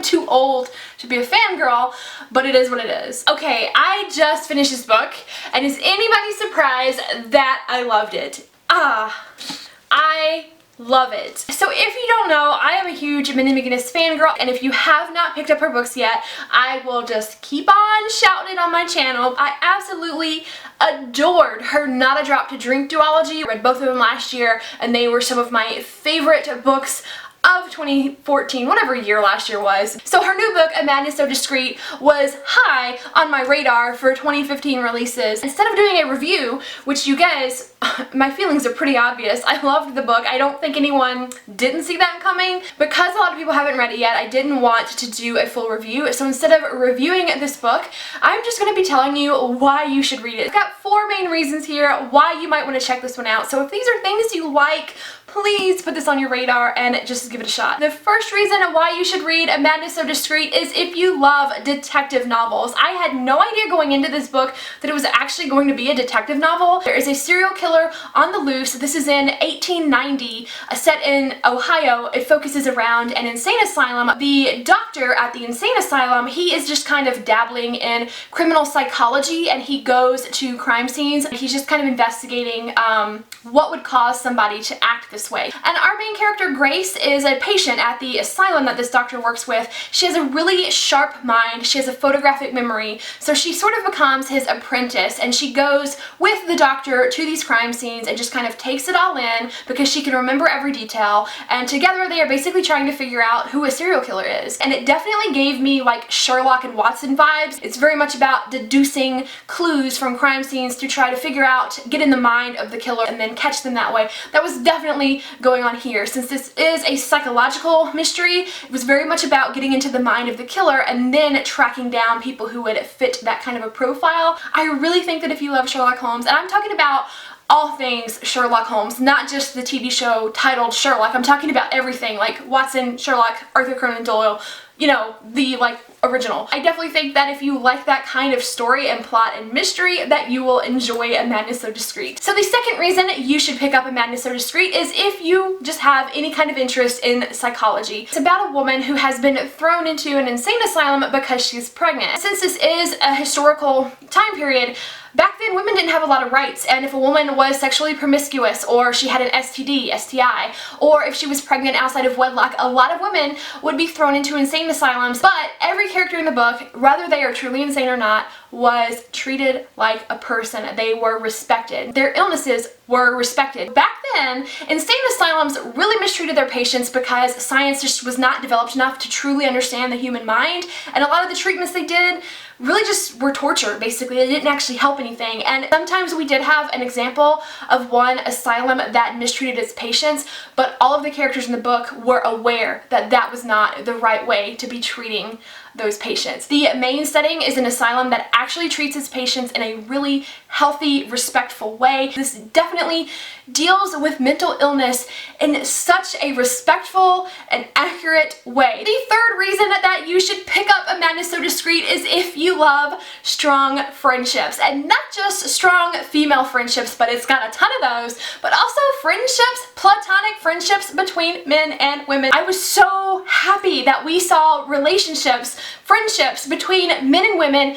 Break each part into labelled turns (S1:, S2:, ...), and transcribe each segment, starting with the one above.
S1: too old to be a fangirl, but it is what it is. Okay, I just finished this book, and is anybody surprised that I loved it? I love it. So if you don't know, I am a huge Mindy McGinnis fangirl, and if you have not picked up her books yet, I will just keep on shouting it on my channel. I absolutely adored her Not a Drop to Drink duology. I read both of them last year, and they were some of my favorite books of 2014, whatever year last year was. So her new book, A Madness So Discreet, was high on my radar for 2015 releases. Instead of doing a review, which you guys, my feelings are pretty obvious. I loved the book. I don't think anyone didn't see that coming. Because a lot of people haven't read it yet, I didn't want to do a full review. So instead of reviewing this book, I'm just going to be telling you why you should read it. I've got 4 main reasons here why you might want to check this one out. So if these are things you like, please put this on your radar and just give it a shot. The first reason why you should read A Madness So Discreet is if you love detective novels. I had no idea going into this book that it was actually going to be a detective novel. There is a serial killer on the loose. This is in 1890, set in Ohio. It focuses around an insane asylum. The doctor at the insane asylum, he is just kind of dabbling in criminal psychology, and he goes to crime scenes. He's just kind of investigating what would cause somebody to act this way. And our main character, Grace, is a patient at the asylum that this doctor works with. She has a really sharp mind. She has a photographic memory. So she sort of becomes his apprentice, and she goes with the doctor to these crime scenes and just kind of takes it all in because she can remember every detail. And together they are basically trying to figure out who a serial killer is. And it definitely gave me like Sherlock and Watson vibes. It's very much about deducing clues from crime scenes to try to figure out, get in the mind of the killer, and then catch them that way. That was definitely going on here. Since this is a psychological mystery, it was very much about getting into the mind of the killer and then tracking down people who would fit that kind of a profile. I really think that if you love Sherlock Holmes, and I'm talking about all things Sherlock Holmes, not just the TV show titled Sherlock, I'm talking about everything like Watson, Sherlock, Arthur Conan Doyle, you know, the like original. I definitely think that if you like that kind of story and plot and mystery, that you will enjoy A Madness So Discreet. So the second reason you should pick up A Madness So Discreet is if you just have any kind of interest in psychology. It's about a woman who has been thrown into an insane asylum because she's pregnant. Since this is a historical time period, back then women didn't have a lot of rights, and if a woman was sexually promiscuous, or she had an STD, STI, or if she was pregnant outside of wedlock, a lot of women would be thrown into insane asylums. But every character in the book, whether they are truly insane or not, was treated like a person. They were respected. Their illnesses were respected. Back then, insane asylums really mistreated their patients because science just was not developed enough to truly understand the human mind, and a lot of the treatments they did really just were torture, basically. They didn't actually help anything. And sometimes we did have an example of one asylum that mistreated its patients, but all of the characters in the book were aware that that was not the right way to be treating those patients. The main setting is an asylum that actually treats its patients in a really healthy, respectful way. This definitely deals with mental illness in such a respectful and accurate way. The third reason that you should pick up A Madness So Discreet is if you love strong friendships, and not just strong female friendships, but it's got a ton of those, but also friendships, platonic friendships between men and women. I was so happy that we saw relationships, friendships between men and women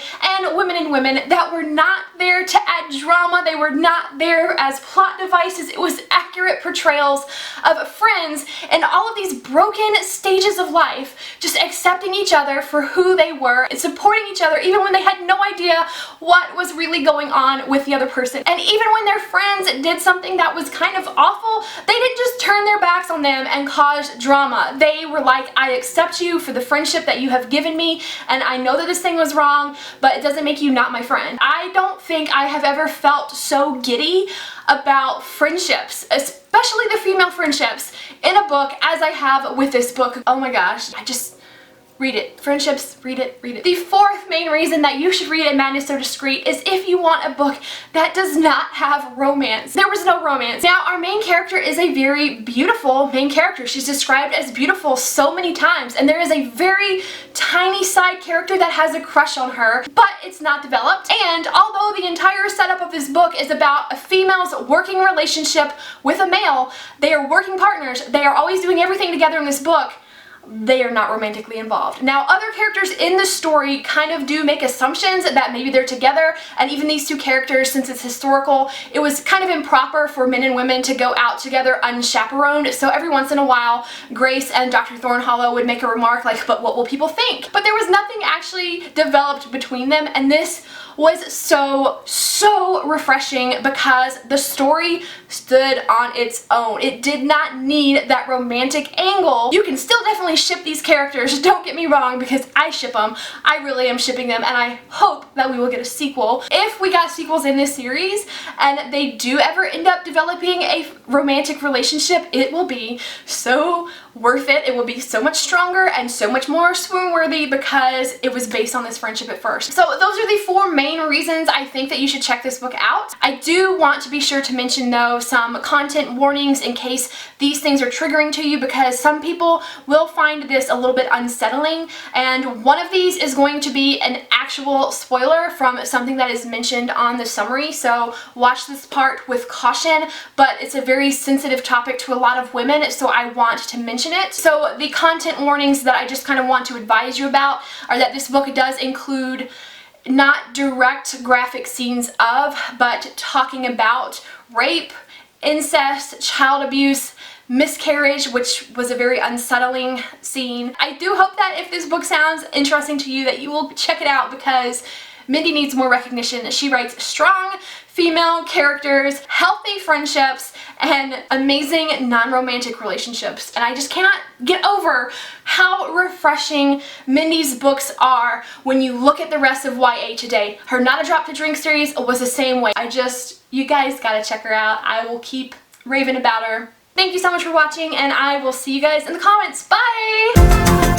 S1: that were not there to add drama. They were not there as plot devices. It was accurate portrayals of friends and all of these broken stages of life, just accepting each other for who they were and supporting each other even when they had no idea what was really going on with the other person. And even when their friends did something that was kind of awful, they didn't just turn their backs on them and cause drama. They were like, I accept you for the friendship that you have given me, and I know that this thing was wrong, but it doesn't make you not my friend. I don't think I have ever felt so giddy about friendships, especially the female friendships, in a book as I have with this book. Oh my gosh, read it. Friendships, read it, read it. The fourth main reason that you should read A Madness So Discreet is if you want a book that does not have romance. There was no romance. Now, our main character is a very beautiful main character. She's described as beautiful so many times, and there is a very tiny side character that has a crush on her, but it's not developed. And although the entire setup of this book is about a female's working relationship with a male, they are working partners, they are always doing everything together in this book, they are not romantically involved. Now, other characters in the story kind of do make assumptions that maybe they're together, and even these two characters, since it's historical, it was kind of improper for men and women to go out together unchaperoned, so every once in a while, Grace and Dr. Thornhollow would make a remark like, but what will people think? But there was nothing actually developed between them, and this was so refreshing because the story stood on its own. It did not need that romantic angle. You can still definitely ship these characters, don't get me wrong, because I ship them. I really am shipping them, and I hope that we will get a sequel. If we got sequels in this series and they do ever end up developing a romantic relationship, it will be so worth it. It will be so much stronger and so much more swoon-worthy because it was based on this friendship at first. So those are the 4 main reasons I think that you should check this book out. I do want to be sure to mention though some content warnings in case these things are triggering to you, because some people will find this a little bit unsettling, and one of these is going to be an actual spoiler from something that is mentioned on the summary, so watch this part with caution, but it's a very sensitive topic to a lot of women, so I want to mention it. So the content warnings that I just kind of want to advise you about are that this book does include not direct graphic scenes of, but talking about rape, incest, child abuse, miscarriage, which was a very unsettling scene. I do hope that if this book sounds interesting to you that you will check it out, because Mindy needs more recognition. She writes strong female characters, healthy friendships, and amazing non-romantic relationships. And I just cannot get over how refreshing Mindy's books are when you look at the rest of YA today. Her Not a Drop to Drink series was the same way. You guys gotta check her out. I will keep raving about her. Thank you so much for watching, and I will see you guys in the comments. Bye!